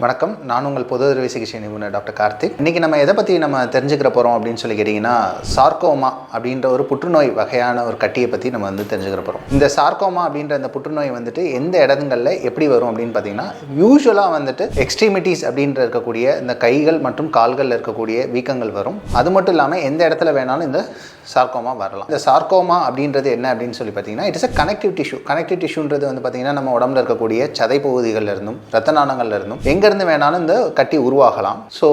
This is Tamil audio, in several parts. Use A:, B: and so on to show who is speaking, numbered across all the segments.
A: வணக்கம், நான் உங்கள் பொது அறுவை சிகிச்சை நிபுணர் டாக்டர் கார்த்திக். இன்றைக்கி நம்ம எதை பற்றி நம்ம தெரிஞ்சுக்கிற போகிறோம் அப்படின்னு சொல்லி கேட்டிங்கன்னா, சார்கோமா அப்படின்ற ஒரு புற்றுநோய் வகையான ஒரு கட்டியை பற்றி நம்ம தெரிஞ்சுக்கிற போகிறோம். இந்த சார்கோமா அப்படின்ற அந்த புற்றுநோய் எந்த இடங்களில் எப்படி வரும் அப்படின்னு பார்த்தீங்கன்னா, யூஸ்வலாக எக்ஸ்ட்ரீமிட்டிஸ் அப்படின்ற இருக்கக்கூடிய இந்த கைகள் மற்றும் கால்களில் இருக்கக்கூடிய வீக்கங்கள் வரும். அது மட்டும் இல்லாமல் எந்த இடத்துல வேணாலும் இந்த சார்கோமா வரலாம். இந்த சார்கோமா அப்படின்றது என்ன அப்படின்னு சொல்லி பார்த்தீங்கன்னா, it is a connective tissue. Connective டிஷ்யூன்றது பார்த்தீங்கன்னா, நம்ம உடம்புல இருக்கக்கூடிய சதை பகுதிகளில் இருந்தும் ரத்த நாளங்கள்ல இருந்தும் எங்கேருந்து வேணாலும் இந்த கட்டி உருவாகலாம். ஸோ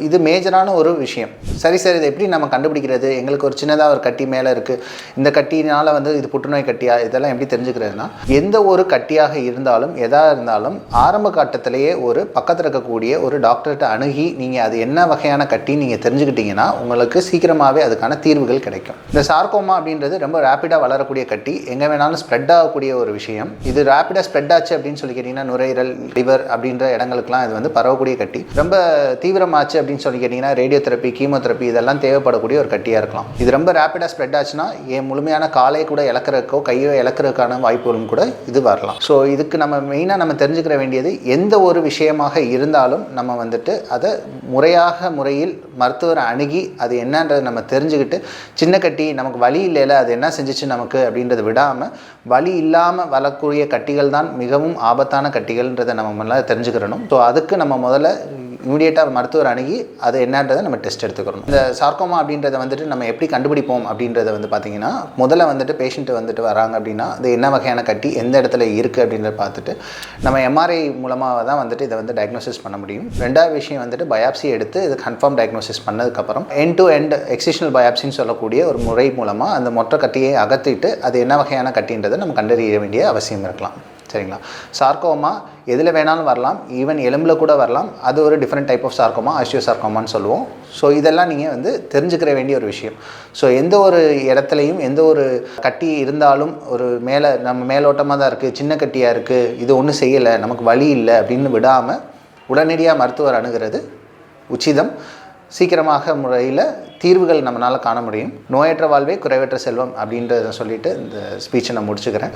A: இது மேஜரான ஒரு விஷயம். சரி இதை எப்படி நம்ம கண்டுபிடிக்கிறது? எங்களுக்கு ஒரு சின்னதாக ஒரு கட்டி மேலே இருக்குது, இந்த கட்டினால் இது புற்றுநோய் கட்டியா, இதெல்லாம் எப்படி தெரிஞ்சுக்கிறதுனா, எந்த ஒரு கட்டியாக இருந்தாலும் எதாக இருந்தாலும் ஆரம்ப கட்டத்திலேயே ஒரு பக்கத்தில் இருக்கக்கூடிய ஒரு டாக்டர்கிட்ட அணுகி நீங்கள் அது என்ன வகையான கட்டி நீங்கள் தெரிஞ்சுக்கிட்டீங்கன்னா உங்களுக்கு சீக்கிரமாகவே அதுக்கான தீர்வுகள் கிடைக்கும். இந்த சார்கோமா அப்படின்றது ரொம்ப ரேப்பிடாக வளரக்கூடிய கட்டி, எங்கே வேணாலும் ஸ்ப்ரெட் ஆகக்கூடிய ஒரு விஷயம். இது ரேப்பிடாக ஸ்ப்ரெட் ஆச்சு அப்படின்னு சொல்லி கேட்டிங்கன்னா, நுரையீரல், லிவர் அப்படின்ற இடங்களுக்குலாம் இது பரவக்கூடிய கட்டி. ரொம்ப தீவிரமாச்சு அப்படின்னு சொல்லி கேட்டிங்கன்னா, ரேடியோ தெரப்பி, கீமோதெரப்பி இதெல்லாம் தேவைப்படக்கூடிய ஒரு கட்டியாக இருக்கலாம். இது ரொம்ப ரேப்பிடாக ஸ்ப்ரெட் ஆச்சுன்னா என் முழுமையான காலை கூட இழக்கிறதுக்கோ கையோ இழக்கிறதுக்கான வாய்ப்புகளும் கூட இது வரலாம். ஸோ இதுக்கு நம்ம மெயினாக நம்ம தெரிஞ்சுக்கிற வேண்டியது, எந்த ஒரு விஷயமாக இருந்தாலும் நம்ம அதை முறையில் மருத்துவரை அணுகி அது என்னன்றதை நம்ம தெரிஞ்சுக்கிட்டு, சின்ன கட்டி நமக்கு வலி இல்லைல்ல அது என்ன செஞ்சிச்சு நமக்கு அப்படின்றத விடாமல், வலி இல்லாமல் வளரக்கூடிய கட்டிகள் தான் மிகவும் ஆபத்தான கட்டிகள்ன்றதை நம்ம தெரிஞ்சுக்கிறணும். ஸோ அதுக்கு நம்ம முதல்ல இமீடியட்டாக மருத்துவர் அணுகி அது என்னன்றதை நம்ம டெஸ்ட் எடுத்துக்கிறணும். இந்த சார்கோமா அப்படின்றத நம்ம எப்படி கண்டுபிடிப்போம் அப்படின்றத பார்த்தீங்கன்னா, முதல்ல பேஷண்ட்டு வராங்க அப்படின்னா, அது என்ன வகையான கட்டி எந்த இடத்துல இருக்குது அப்படின்றத பார்த்துட்டு நம்ம எம்ஆர்ஐ மூலமாக தான் இதை டயக்னோசிஸ் பண்ண முடியும். ரெண்டாவது விஷயம் பயாப்சி எடுத்து இது கன்ஃபார்ம் டயக்னோசிஸ் பண்ணதுக்கப்புறம் எண்ட் டு எண்ட் எக்ஸிஷனல் பயாப்சின்னு சொல்லக்கூடிய ஒரு முறை மூலமாக அந்த மொட்டை கட்டியை அகற்றிட்டு அது என்ன வகையான கட்டின்றதை நம்ம கண்டறிய வேண்டிய அவசியம் இருக்கலாம். சரிங்களா? சார்கோமா எதில் வேணாலும் வரலாம், ஈவன் எலும்பில் கூட வரலாம். அது ஒரு டிஃப்ரெண்ட் டைப் ஆஃப் சார்கோமா, ஆஸ்டியோ சார்கோமான்னு சொல்லுவோம். ஸோ இதெல்லாம் நீங்கள் தெரிஞ்சுக்கிற வேண்டிய ஒரு விஷயம். ஸோ எந்த ஒரு இடத்துலையும் எந்த ஒரு கட்டி இருந்தாலும் ஒரு நம்ம மேலோட்டமாக தான் இருக்குது, சின்ன கட்டியாக இருக்குது, இது ஒன்றும் செய்யலை, நமக்கு வலி இல்லை அப்படின்னு விடாமல் உடனடியாக மருத்துவர் அணுகிறது உச்சிதம். சீக்கிரமாக முறையில் தீர்வுகள் நம்மளால் காண முடியும். நோயற்ற வாழ்வே குறைவற்ற செல்வம் அப்படின்றத சொல்லிவிட்டு இந்த ஸ்பீச்சை நான் முடிச்சுக்கிறேன்.